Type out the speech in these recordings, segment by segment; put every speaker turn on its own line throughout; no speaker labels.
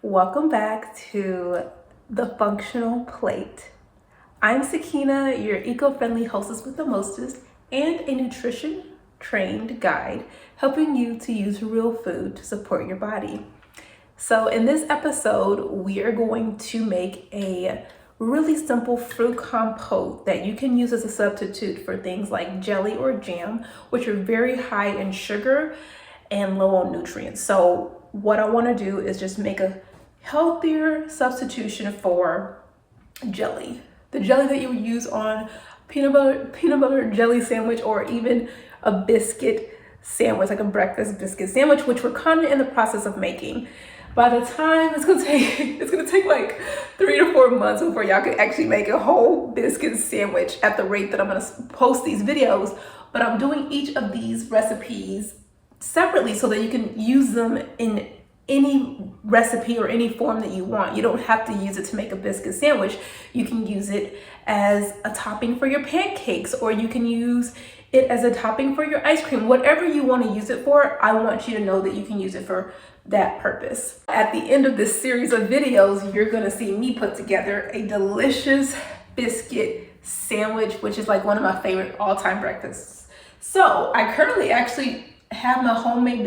Welcome back to The Functional Plate. I'm Sakina, your eco-friendly hostess with the mostest and a nutrition-trained guide, helping you to use real food to support your body. So in this episode, we are going to make a really simple fruit compote that you can use as a substitute for things like jelly or jam, which are very high in sugar and low on nutrients. So what I want to do is just make a healthier substitution for jelly. The jelly that you would use on peanut butter jelly sandwich, or even a biscuit sandwich, like a breakfast biscuit sandwich, which we're kind of in the process of making. By the time it's gonna take like 3 to 4 months before y'all can actually make a whole biscuit sandwich at the rate that I'm gonna post these videos. But I'm doing each of these recipes separately so that you can use them in any recipe or any form that you want. You don't have to use it to make a biscuit sandwich. You can use it as a topping for your pancakes, or you can use it as a topping for your ice cream. Whatever you want to use it for, I want you to know that you can use it for that purpose. At the end of this series of videos, you're gonna see me put together a delicious biscuit sandwich, which is like one of my favorite all-time breakfasts. So I currently actually have my homemade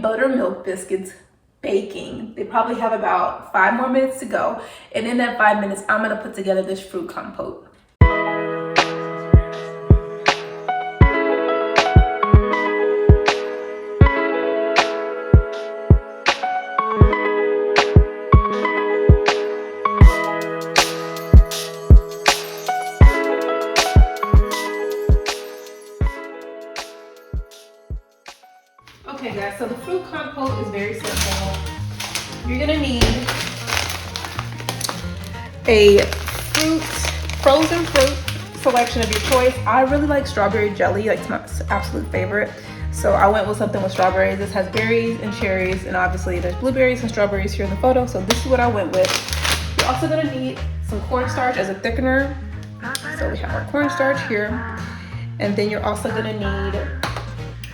buttermilk biscuits baking. They probably have about 5 more minutes to go. And in that 5 minutes, I'm gonna put together this fruit compote. Okay guys, so the fruit compote is very simple. You're gonna need a frozen fruit selection of your choice. I really like strawberry jelly, like it's my absolute favorite. So I went with something with strawberries. This has berries and cherries, and obviously there's blueberries and strawberries here in the photo. So this is what I went with. You're also gonna need some cornstarch as a thickener. So we have our cornstarch here. And then you're also gonna need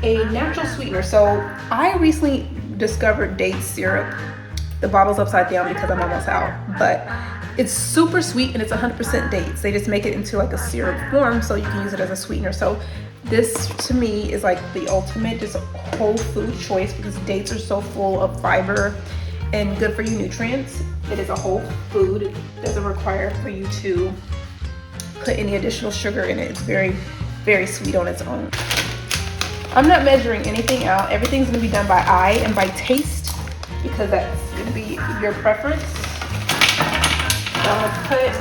a natural sweetener. So I recently discovered date syrup. The bottle's upside down because I'm almost out, but it's super sweet and it's 100% dates. They just make it into like a syrup form so you can use it as a sweetener. So this to me is like the ultimate just whole food choice because dates are so full of fiber and good for you nutrients. It is a whole food. It doesn't require for you to put any additional sugar in it. It's very, very sweet on its own. I'm not measuring anything out. Everything's gonna be done by eye and by taste because that's gonna be your preference. So I'm gonna put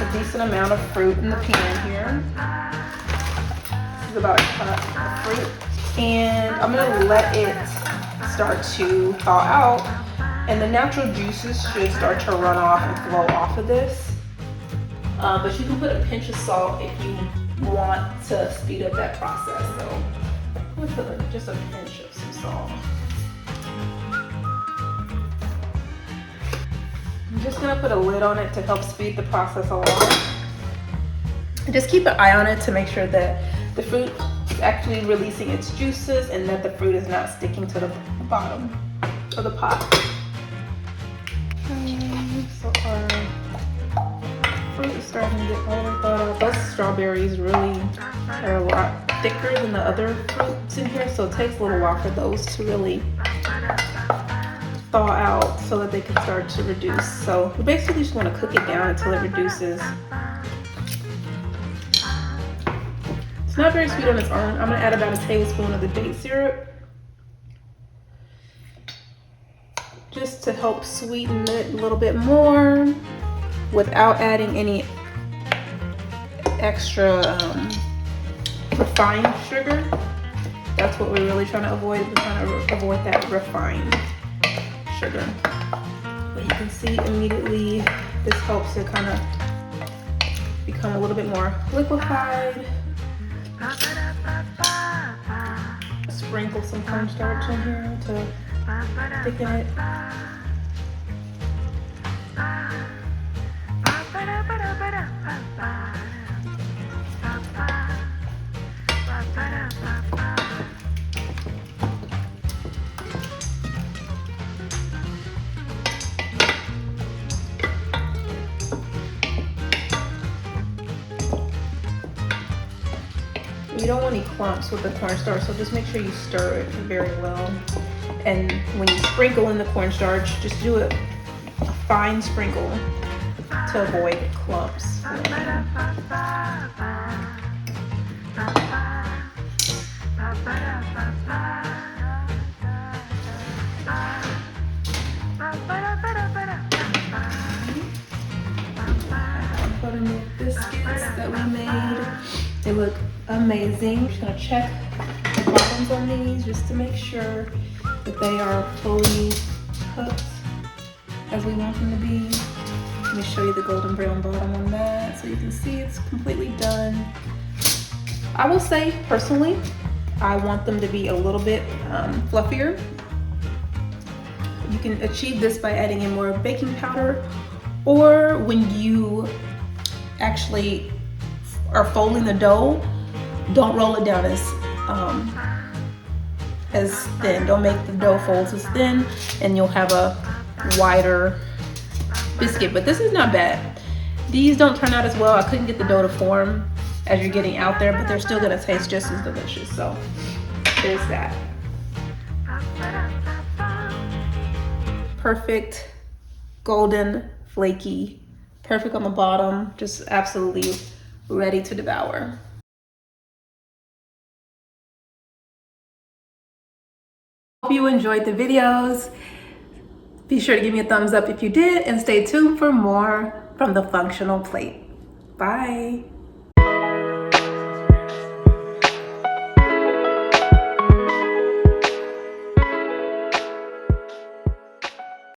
a decent amount of fruit in the pan here. This is about a cup of fruit. And I'm gonna let it start to thaw out. And the natural juices should start to run off and flow off of this. But you can put a pinch of salt if you want to speed up that process. So I'm gonna put just a pinch of some salt. I'm just gonna put a lid on it to help speed the process along. Just keep an eye on it to make sure that the fruit is actually releasing its juices and that the fruit is not sticking to the bottom of the pot. So our fruit is starting to get all the way thawed out. Those strawberries really are a lot thicker than the other fruits in here, so it takes a little while for those to really thaw out so that they can start to reduce. So we basically just want to cook it down until it reduces. It's not very sweet on its own. I'm going to add about a tablespoon of the date syrup just to help sweeten it a little bit more without adding any extra refined sugar. That's what we're really trying to avoid. We're trying to avoid that refined sugar. But you can see immediately this helps it kind of become a little bit more liquefied. Sprinkle some cornstarch in here to thicken it. don't want any clumps with the cornstarch, so just make sure you stir it very well. And when you sprinkle in the cornstarch, just do a fine sprinkle to avoid clumps. Buttermilk biscuits that we made. They look amazing. I'm just gonna check the bottoms on these just to make sure that they are fully cooked as we want them to be. Let me show you the golden brown bottom on that so you can see it's completely done. I will say, personally, I want them to be a little bit fluffier. You can achieve this by adding in more baking powder, or when you actually are folding the dough, don't roll it down as thin. Don't make the dough folds as thin, and you'll have a wider biscuit. But this is not bad. These don't turn out as well. I couldn't get the dough to form as you're getting out there, but they're still gonna taste just as delicious. So there's that. Perfect, golden, flaky, perfect on the bottom, just absolutely ready to devour. Hope you enjoyed the videos. Be sure to give me a thumbs up if you did, and stay tuned for more from the Functional Plate. Bye.